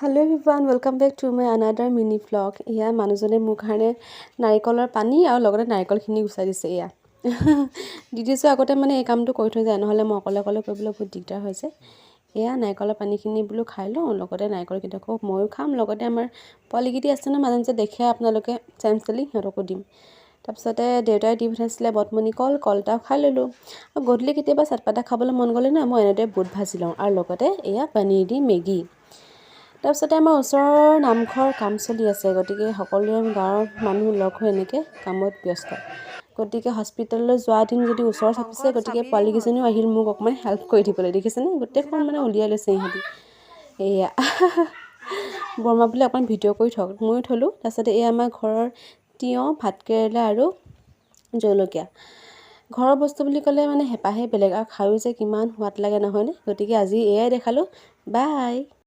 Hello everyone, welcome back to my another mini vlog. Eya manujone মোৰ কাৰণে নাৰিকলৰ পানী আৰু লগতে নাৰিকলখিনি গুছাই দিছে এয়া। দি দিছো আগতে মানে এই কামটো কৰি থৈ যায় নহলে মই অকলে কৰিবলৈ বহুত দিগদাৰ হৈছে। এয়া নাৰিকলৰ পানীখিনি বুলো খাই লওঁ লগতে নাৰিকল কিটাকো ময়ো খাম লগতে আমাৰ পলিগিটি আছে না মাজে দেখে আপোনালোকে চেমচলি হেতকো দিম। তাৰপিছতে দেউতাই দি পঠাইছিলে বটমনি কলটা খাই ললো। আৰু গধূলি কেতিয়াবা চাটপাতা খাবলৈ মন গলে না মই এনেদৰে বুট ভাজি লওঁ আৰু লগতে এয়া পনীৰ দি মেগী। তাৰপিছতে আমাৰ ওচৰৰ নামঘৰ কাম চলি আছে গতিকে সকলোৱে গাঁৱৰ মানুহ লগ হৈ এনেকৈ কামত ব্যস্ত গতিকে হস্পিটেললৈ যোৱা দিন যদি ওচৰ চাপিছে গতিকে পোৱালিকেইজনীও আহিল মোক অকণমান হেল্প কৰি দিবলৈ দেখিছেনে গোটেইখন মানে উলিয়াই লৈছে ইহঁতি এয়া বৰমা বুলি অকণমান ভিডিঅ' কৰি থওক ময়ো থলোঁ। তাৰপিছতে এই আমাৰ ঘৰৰ তিয়ঁহ ভাতকেৰেলা আৰু জলকীয়া ঘৰৰ বস্তু বুলি ক'লে মানে হেঁপাহে বেলেগ আৰু খায়ো যে কিমান সোৱাদ লাগে নহয়নে গতিকে আজি এয়াই দেখালোঁ বাই।